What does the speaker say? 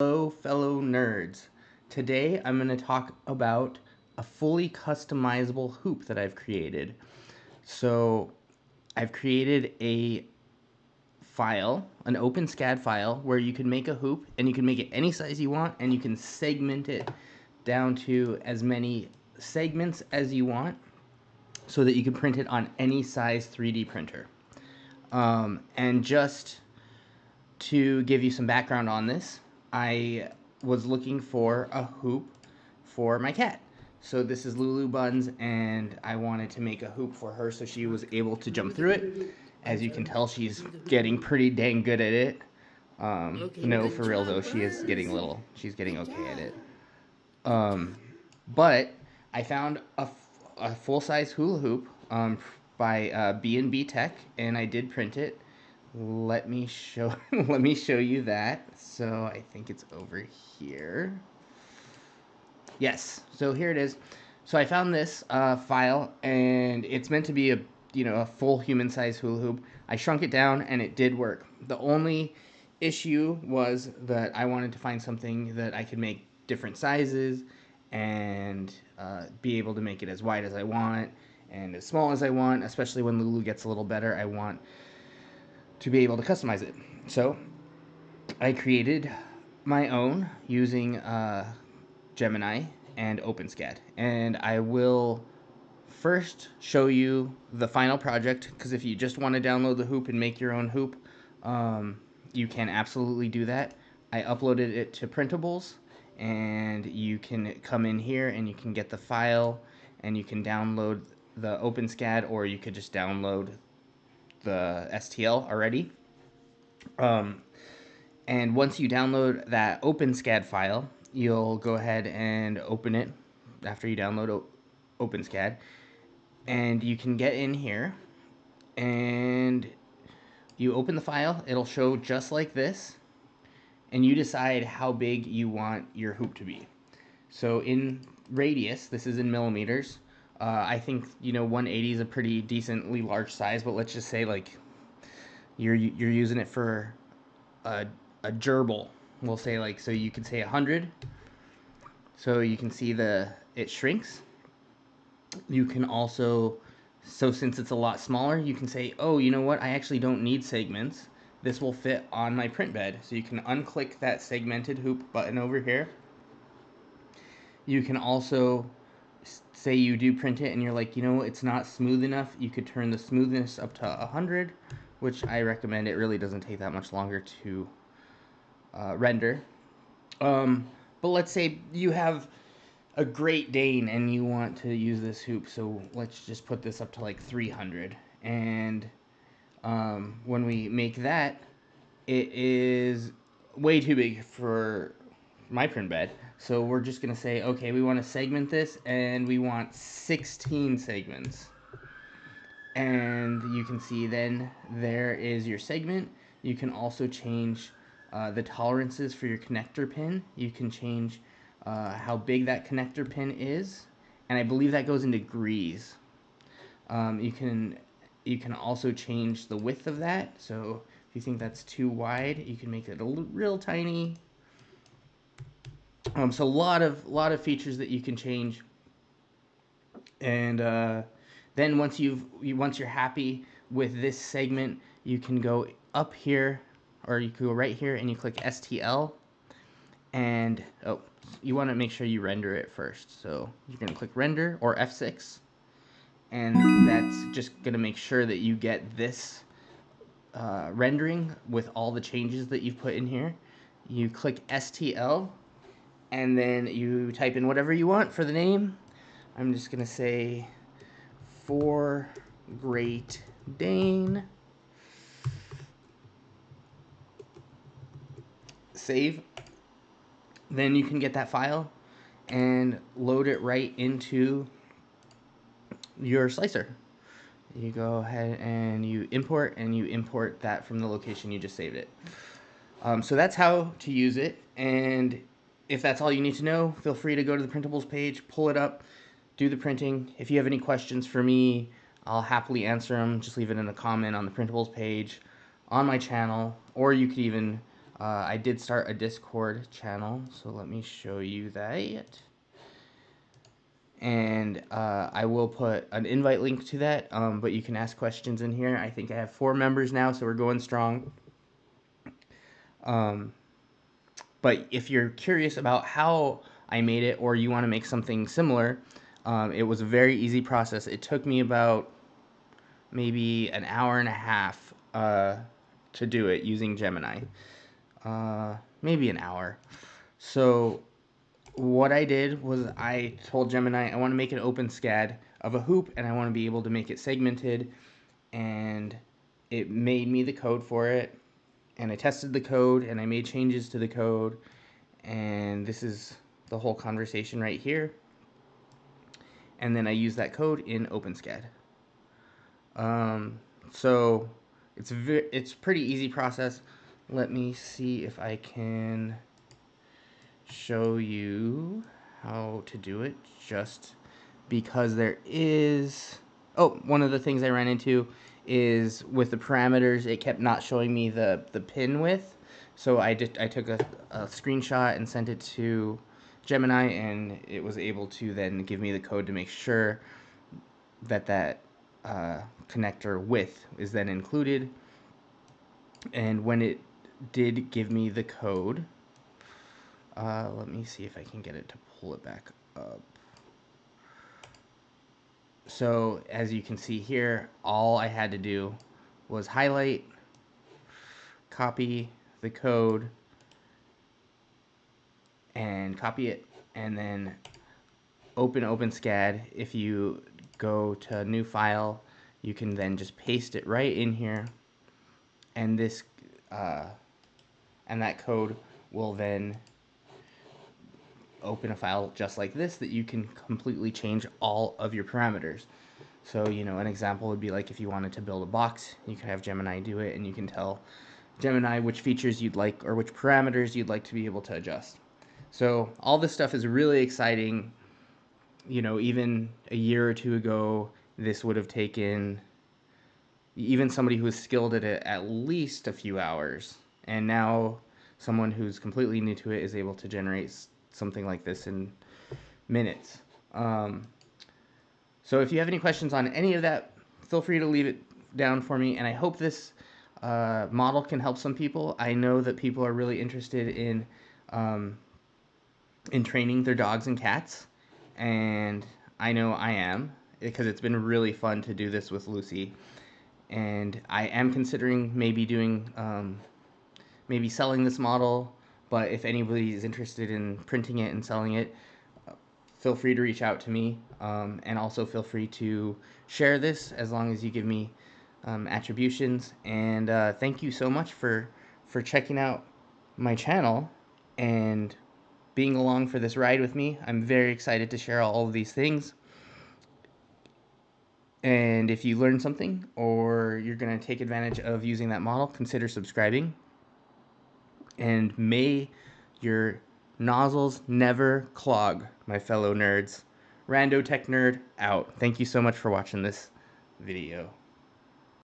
Hello, fellow nerds. Today I'm going to talk about a fully customizable hoop that I've created. So I've created a file, an OpenSCAD file, where you can make a hoop and you can make it any size you want and you can segment it down to as many segments as you want so that you can print it on any size 3D printer. And just to give you some background on this, I was looking for a hoop for my cat. So this is Lulu Buns, and I wanted to make a hoop for her so she was able to jump through it. As you can tell, she's getting pretty dang good at it. No, for real though, she's getting okay at it. But I found a full-size hula hoop by B&B Tech, and I did print it. Let me show you that. So I think it's over here. Yes, so here it is. So I found this file, and it's meant to be a full human-sized hula hoop. I shrunk it down, and it did work. The only issue was that I wanted to find something that I could make different sizes and be able to make it as wide as I want and as small as I want. Especially when Lulu gets a little better, I want to be able to customize it. So I created my own using Gemini and OpenSCAD, and I will first show you the final project, because if you just want to download the hoop and make your own hoop, you can absolutely do that. I uploaded it to Printables, and you can come in here and you can get the file and you can download the OpenSCAD, or you could just download the STL already. And once you download that OpenSCAD file, you'll go ahead and open it after you download OpenSCAD. And you can get in here and you open the file. It'll show just like this. And you decide how big you want your hoop to be. So in radius, this is in millimeters. I think 180 is a pretty decently large size, but let's just say like you're using it for a gerbil. We'll say like, so you can say 100. So you can see it shrinks. You can also, so since it's a lot smaller, you can say, oh, you know what? I actually don't need segments. This will fit on my print bed. So you can unclick that segmented hoop button over here. You can also say you do print it and you're like, it's not smooth enough. You could turn the smoothness up to 100, which I recommend. It really doesn't take that much longer to render. But let's say you have a Great Dane and you want to use this hoop, so let's just put this up to like 300. And when we make that, it is way too big for my print bed. So we're just going to say, okay, we want to segment this, and we want 16 segments. And you can see then there is your segment. You can also change the tolerances for your connector pin. You can change how big that connector pin is, and I believe that goes in degrees. You can also change the width of that. So if you think that's too wide, you can make it real tiny. So a lot of features that you can change, and then once you're happy with this segment, you can go up here, or you can go right here and you click STL, and you want to make sure you render it first. So you're going to click render or F6, and that's just going to make sure that you get this rendering with all the changes that you've put in here. You click STL, and then you type in whatever you want for the name. I'm just going to say for Great Dane. Save. Then you can get that file and load it right into your slicer. You go ahead and you import that from the location you just saved it. So that's how to use it, and if that's all you need to know, feel free to go to the printables page, pull it up, do the printing. If you have any questions for me, I'll happily answer them. Just leave it in a comment on the printables page on my channel, or you could even I did start a Discord channel, so let me show you that. And I will put an invite link to that, but you can ask questions in here. I think I have 4 members now, so we're going strong. But if you're curious about how I made it, or you want to make something similar, it was a very easy process. It took me about maybe an hour and a half to do it using Gemini. Maybe an hour. So what I did was I told Gemini I want to make an OpenSCAD of a hoop, and I want to be able to make it segmented, and it made me the code for it, and I tested the code, and I made changes to the code, and this is the whole conversation right here, and then I use that code in OpenSCAD. So it's pretty easy process. Let me see if I can show you how to do it, just because there is... Oh, one of the things I ran into is with the parameters, it kept not showing me the pin width. So I took a screenshot and sent it to Gemini, and it was able to then give me the code to make sure that connector width is then included. And when it did give me the code, let me see if I can get it to pull it back up. So as you can see here, all I had to do was highlight, copy the code, and copy it, and then open OpenSCAD. If you go to new file, you can then just paste it right in here, and this and that code will then open a file just like this that you can completely change all of your parameters. So, you know, an example would be like if you wanted to build a box, you could have Gemini do it, and you can tell Gemini which features you'd like, or which parameters you'd like to be able to adjust. So all this stuff is really exciting. You know, even a year or two ago, this would have taken even somebody who is skilled at it at least a few hours. And now someone who's completely new to it is able to generate something like this in minutes. So if you have any questions on any of that, feel free to leave it down for me. And I hope this model can help some people. I know that people are really interested in training their dogs and cats, and I know I am, because it's been really fun to do this with Lucy. And I am considering maybe doing maybe selling this model, but if anybody is interested in printing it and selling it, feel free to reach out to me, and also feel free to share this as long as you give me attributions. And thank you so much for checking out my channel and being along for this ride with me. I'm very excited to share all of these things. And if you learned something, or you're going to take advantage of using that model, consider subscribing. And may your nozzles never clog, my fellow nerds. Rando Tech Nerd out. Thank you so much for watching this video.